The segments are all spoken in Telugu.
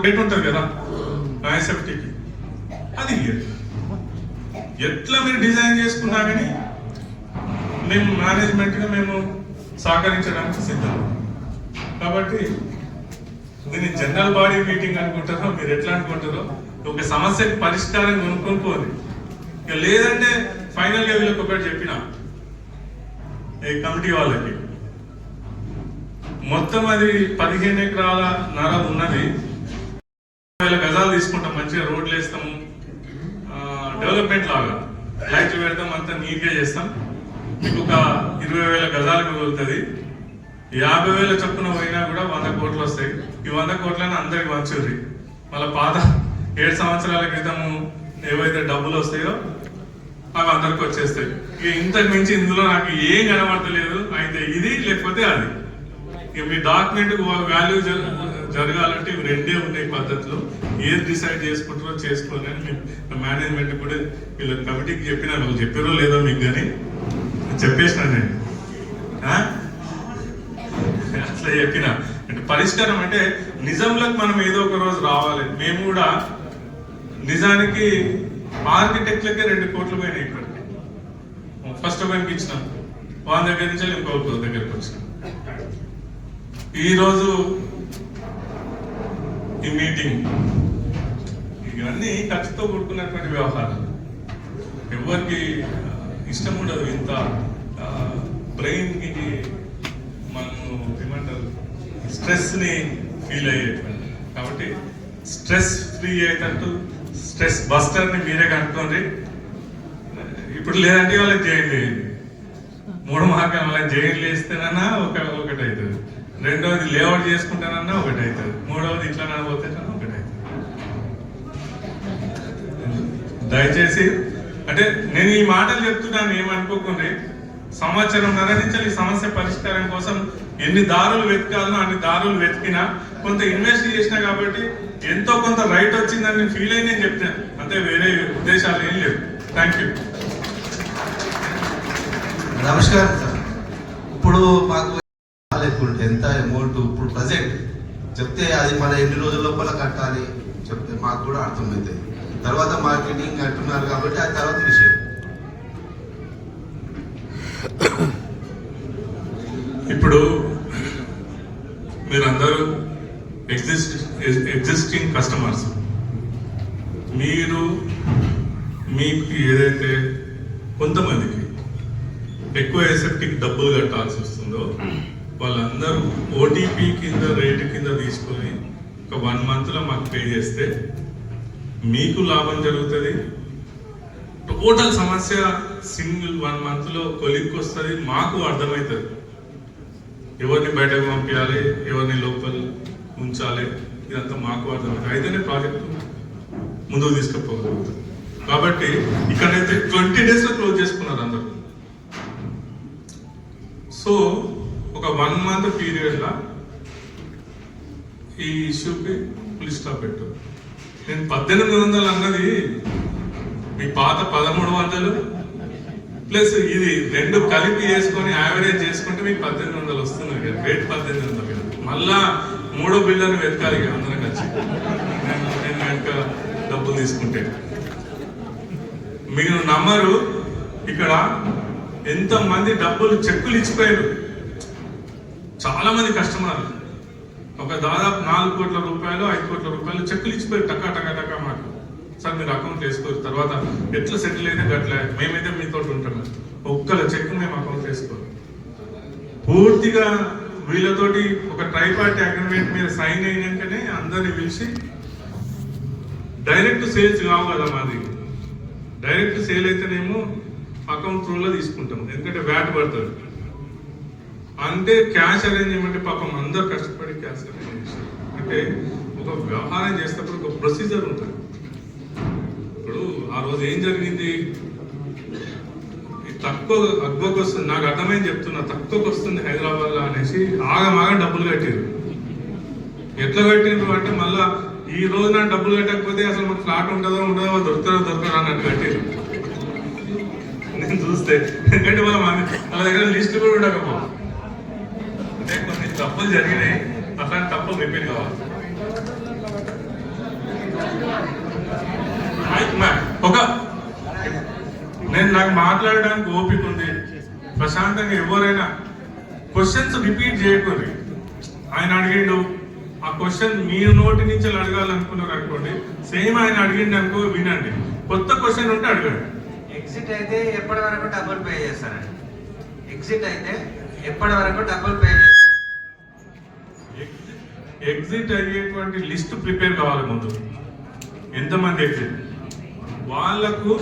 రేట్ ఉంటుంది కదా ఐఎస్ఎఫ్టీకి, అది ఎట్లా మీరు డిజైన్ చేసుకున్నా కానీ మేము మేనేజ్మెంట్గా మేము సహకరించడానికి సిద్ధం. కాబట్టి దీన్ని జనరల్ బాడీ మీటింగ్ అనుకుంటారో మీరు ఎట్లా అనుకుంటారో, ఒక సమస్యకు పరిష్కారం కొనుక్కొని పోదు. ఇక లేదంటే ఫైనల్గా వీళ్ళకి ఒకటి చెప్పిన ఈ కమిటీ వాళ్ళకి, మొత్తం అది 15 ఎకరాల నర ఉన్నది, 1000 గజాలు తీసుకుంటాం, మంచిగా రోడ్లు వేస్తాము, డెవలప్మెంట్ లాగా లైట్లు పెడతాం, అంతా నీట్గా చేస్తాం. మీకు ఒక 20,000 గజాలకు వెళ్తుంది. 50,000 చొప్పున పోయినా కూడా 100 కోట్లు వస్తాయి. ఈ 100 కోట్లని అందరికి మంచిది. మళ్ళీ పాత 7 సంవత్సరాల క్రితము ఏవైతే డబ్బులు వస్తాయో అవి అందరికి వచ్చేస్తాయి. ఇక ఇంతకు మించి ఇందులో నాకు ఏం కనబడతలేదు. అయితే ఇది లేకపోతే అది. ఇక మీ డాక్యుమెంట్ వాల్యూ జరగాలంటే ఇవి రెండే ఉన్నాయి పద్ధతులు. ఏది డిసైడ్ చేసుకుంటారో చేసుకోవాలి అని మేనేజ్మెంట్ కూడా వీళ్ళ కమిటీకి చెప్పినా, వాళ్ళు చెప్పారో లేదో మీకు కానీ చెప్పేసిన నేను అట్లా చెప్పిన. అంటే పరిష్కారం అంటే నిజంలోకి మనం ఏదో ఒక రోజు రావాలి. మేము కూడా నిజానికి ఆర్కిటెక్ట్లకే 2 కోట్లు పోయినాయి. ఇక్కడికి ఫస్ట్ ఒకరికి ఇచ్చినాం, వాళ్ళ దగ్గర నుంచి ఇంకొక దగ్గరికి వచ్చినాం. ఈరోజు ఈ మీటింగ్ ఇవన్నీ ఖర్చుతో కూడుకున్నటువంటి వ్యవహారాలు. ఎవరికి ఇష్టం ఉండదు ఇంత బ్రెయిన్కి మనము ఏమంటారు స్ట్రెస్ని ఫీల్ అయ్యేటువంటి. కాబట్టి స్ట్రెస్ ఫ్రీ అయ్యేటట్టు స్ట్రెస్ బస్టర్ని మీరే కనుక్కోండి. ఇప్పుడు లేదంటే వాళ్ళకి జైలు వేయండి. 3 మార్గాలు వాళ్ళకి జైలు వేస్తేనన్నా ఒకటి అవుతుంది, రెండవది లేఅవుట్ చేసుకుంటానన్నా ఒకటి అవుతుంది, మూడవది ఇట్లా పోతే ఒకటి అవుతుంది. దయచేసి అంటే నేను ఈ మాటలు చెప్తున్నాను ఏమనుకోకుండా, సంవత్సరంన్నర నుంచి ఈ సమస్య పరిష్కారం కోసం ఎన్ని దారులు వెతకాలనో అన్ని దారులు వెతికినా, కొంత ఇన్వెస్ట్ చేసినా కాబట్టి ఎంతో కొంత రైట్ వచ్చిందని నేను ఫీల్ అయ్యి నేను చెప్తాను అంతే, వేరే ఉద్దేశాలు ఏం లేవు. Thank you. నమస్కారం సార్. ఇప్పుడు మాకు ఎంత అమౌంట్ ఇప్పుడు ప్రజెంట్ చెప్తే అది మన ఎన్ని రోజుల లోపల కట్టాలి చెప్తే మాకు కూడా అర్థమవుతుంది. తర్వాత మార్కెటింగ్ అంటున్నారు కాబట్టి అది తర్వాత విషయం. ఇప్పుడు మీరందరూ ఎగ్జిస్టింగ్ కస్టమర్స్, మీరు మీకు ఏదైతే కొంతమందికి ఎక్కువ ఎసెప్టిక్ డబ్బులు కట్టాల్సి వస్తుందో వాళ్ళందరూ ఓటీపీ కింద రేటు కింద తీసుకొని ఒక 1 మంత్లో మాకు పే చేస్తే మీకు లాభం జరుగుతుంది. టోటల్ సమస్య సింగిల్ 1 మంత్లో కొలిక్కి వస్తుంది. మాకు అర్థమవుతుంది ఎవరిని బయటకు పంపించాలి, ఎవరిని లోపల ఉంచాలి, ఇదంతా మాకు అర్థమవుతుంది. అయితేనే ప్రాజెక్టు ముందుకు తీసుకుపోగలుగుతుంది. కాబట్టి ఇక్కడైతే 20 డేస్లో క్లోజ్ చేసుకున్నారు అందరూ. సో ఒక 1 మంత్ పీరియడ్లో ఈ ఇష్యూకి ఫుల్ స్టాప్ పెట్టు. నేను 1800 అన్నది మీ పాత 1300 ప్లస్ ఇది 2 కలిపి వేసుకొని యావరేజ్ చేసుకుంటే మీకు 1800 వస్తుంది కదా, రేట్ 1800 కదా. మళ్ళా 3వ బిల్డర్ని వెతకాలి అందరం కలిసి, నేను వెనక డబ్బులు తీసుకుంటే. మీరు నమ్మరు, ఇక్కడ ఎంతమంది డబ్బులు చెక్కులు ఇచ్చిపోయారు. చాలా మంది కస్టమర్లు ఒక దాదాపు 4 కోట్ల రూపాయలు 5 కోట్ల రూపాయలు చెక్కులు ఇచ్చిపోయారు. టకా టకా టకా మాకు సార్ మీరు అకౌంట్ వేసుకోరు, తర్వాత ఎట్లా సెటిల్ అయితే అట్లా మేమైతే మీతో ఉంటాం. ఒక్కల చెక్ మేము అకౌంట్ వేసుకోరు. పూర్తిగా వీళ్ళతోటి ఒక ట్రైపార్టీ అగ్రిమెంట్ మీద సైన్ అయినాకనే అందరిని పిలిచి, డైరెక్ట్ సేల్స్ కావు కదా మాది. డైరెక్ట్ సేల్ అయితేనేమో అకౌంట్ త్రూలో తీసుకుంటాం, ఎందుకంటే వ్యాట్ పడుతుంది. అంటే క్యాష్ అరేంజ్ చేయమంటే పాపం అందరు కష్టపడి క్యాష్ అరేంజ్ చేస్తారు. అంటే ఒక వ్యవహారం చేసేటప్పుడు ఒక ప్రొసీజర్ ఉంటుంది. ఇప్పుడు ఆ రోజు ఏం జరిగింది, తక్కువ అగ్గుకు వస్తుంది, నాకు అర్థమైంది చెప్తున్నా, తక్కువకి వస్తుంది హైదరాబాద్లో అనేసి ఆగమాగా డబ్బులు కట్టారు. ఎట్లా కట్టిండ్రు అంటే మళ్ళా ఈ రోజు నాకు డబ్బులు కట్టకపోతే అసలు మాకు ఫ్లాట్ ఉంటుందో దొరుకుతారో అన్నట్టు కట్టారు. నేను చూస్తే ఎందుకంటే వాళ్ళ దగ్గర లిస్ట్ కూడా ఉండకపో, అంటే కొన్ని తప్పులు జరిగినాయి. అట్లాంటి తప్పులు రిపీట్ కావాలి. నాకు మాట్లాడడానికి ఓపిక ఉంది, ప్రశాంతంగా ఎవరైనా క్వశ్చన్స్ రిపీట్ చేయకూడదు. ఆయన అడిగిండు, ఆ క్వశ్చన్ మీ నోటి నుంచి అడగాలనుకున్నారు అనుకోండి, సేమ్ ఆయన అడిగిండు అనుకో వినండి, కొత్త క్వశ్చన్ ఉంటే అడగండి. ఎగ్జిట్ అయితే ఎప్పటి వరకు డబ్బులు పే చేస్తారండి? ఎగ్జిట్ అయితే ఎప్పటి వరకు డబ్బులు పే చేస్తారు? ఎగ్జిట్ అయ్యేటువంటి లిస్ట్ ప్రిపేర్ కావాలి ముందు, ఎంతమంది ఎగ్జిట్ వాళ్ళకు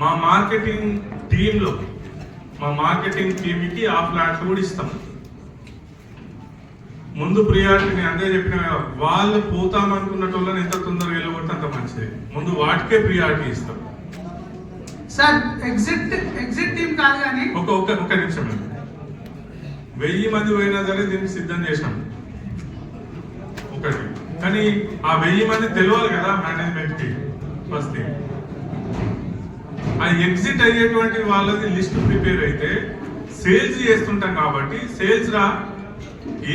మా మార్కెటింగ్ టీంలో మా మార్కెటింగ్ టీంకి ఆ ఫ్లాట్ కూడా ఇస్తాం. ముందు ప్రియారిటీ అంతే చెప్పిన కదా, వాళ్ళు పోతామనుకున్నటోళ్ళని ఎంత తొందరగా వెళ్ళగొడితే అంత మంచిది. ముందు వాటికే ప్రియారిటీ ఇస్తాం. సార్ ఎగ్జిట్ టీం కాదు కానీ ఒక నిమిషం, 1000 మంది పోయినా సరే దీన్ని సిద్ధం చేశాం ఒకటి. కానీ ఆ 1000 మంది తెలియాలి కదా మేనేజ్మెంట్ కి. ఫస్ట్ థింగ్, ఆ ఎగ్జిట్ అయ్యేటువంటి వాళ్ళది లిస్ట్ ప్రిపేర్ అయితే సేల్స్ చేస్తుంటాం కాబట్టి సేల్స్ రా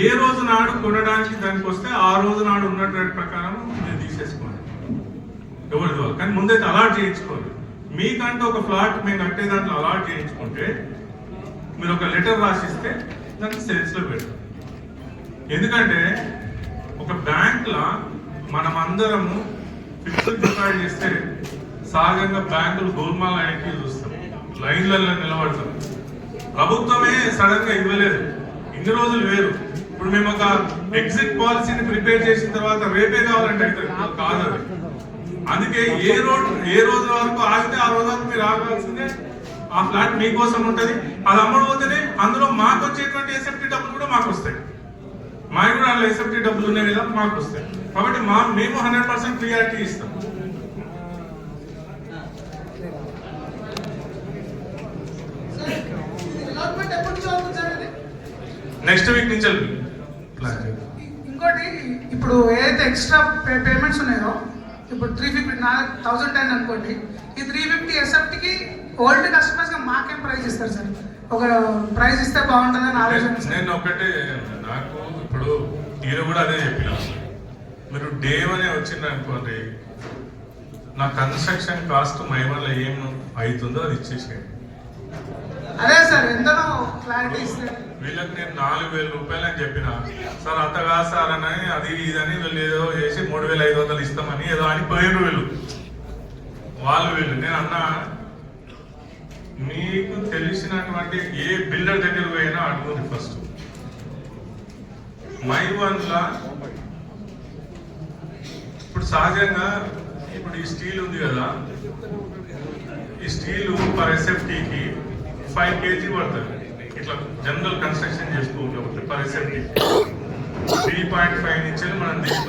ఏ రోజు నాడు కొనడానికి దానికి వస్తే ఆ రోజు నాడు ఉన్నటువంటి ప్రకారం మీరు తీసేసుకోండి ఎవరి ద్వారా. కానీ ముందైతే అలాట్ చేయించుకోండి. మీకంటే ఒక ఫ్లాట్ మేము కట్టే దాంట్లో అలాట్ చేయించుకుంటే మీరు ఒక లెటర్ రాసిస్తే దాన్ని సేల్స్ లో పెడతాం. ఎందుకంటే ఒక బ్యాంక్ లా మనం అందరము ఫిక్స్డ్ డిపాజిట్ చేస్తే సహజంగా బ్యాంకులు గోల్మాల్ అయ్యేకి చూస్తాం, లైన్లలో నిలబడతాం. ప్రభుత్వమే సడన్ గా ఇవ్వలేదు, ఇన్ని రోజులు వేరు. ఇప్పుడు మేము ఒక ఎగ్జిట్ పాలసీని ప్రిపేర్ చేసిన తర్వాత రేపే కావాలంటే అయితే కాదు అది. అందుకే ఏ రోజు వరకు ఆగితే ఆ రోజు వరకు మీరు ఆగాల్సిందే. ఆ ఫ్లాట్ మీకోసం ఉంటది, అది అమ్మడు పోతేనే అందులో మాకు వచ్చేటువంటి ఎస్ఎఫ్టీ డబ్బులు కూడా మాకు వస్తాయి. మాకు కూడా అందులో ఎస్ఎఫ్టీ డబ్బులు ఉన్నాయి కదా మాకు వస్తాయి. కాబట్టి మేము 100% క్లియారిటీ ఇస్తాం. నెక్స్ట్ వీక్ నుంచి ఇంకోటి, ఇప్పుడు ఏదైతే ఎక్స్ట్రా పేమెంట్స్ ఉన్నాయో, ఇప్పుడు 350 అనుకోండి, ఈ 350 ఎస్ఎఫ్టీకి ఓల్డ్ కస్టమర్స్ గా మాకేం ప్రైస్ ఇస్తారు సార్? ఒక ప్రైస్ ఇస్తే బాగుంటుందని ఆలోచన. నేను ఒకటే, నాకు ఇప్పుడు మీరు కూడా అదే చెప్పిన, మీరు డే అనే వచ్చింది అనుకోండి, నా కన్స్ట్రక్షన్ కాస్ట్ మై వల్ల ఏం అవుతుందో అది ఇచ్చేసేయండి. అదే సార్, ఎంతనో క్లారిటీ ఇస్తే. వీళ్ళకి నేను 4000 రూపాయలు అని చెప్పిన, సార్ అంత కాదు సార్ అని అది ఇదని వీళ్ళు ఏదో చేసి 3500 ఇస్తామని ఏదో అని 1000 వీళ్ళు. నేను అన్నా, మీకు తెలిసినటువంటి ఏ బిల్డర్ దగ్గర పోయినా అడుగుంది ఫస్ట్. మై వన్లా ఇప్పుడు సహజంగా ఇప్పుడు ఈ స్టీల్ ఉంది కదా, ఈ స్టీల్ పర్ ఎస్ఎఫ్టీకి 5 kg పడుతుంది. ఇట్లా జనరల్ కన్స్ట్రక్షన్ చేసుకోవాలి పర్ ఎస్ఎఫ్టీ 3.5 నుంచి మనం తీసుకుంటాం.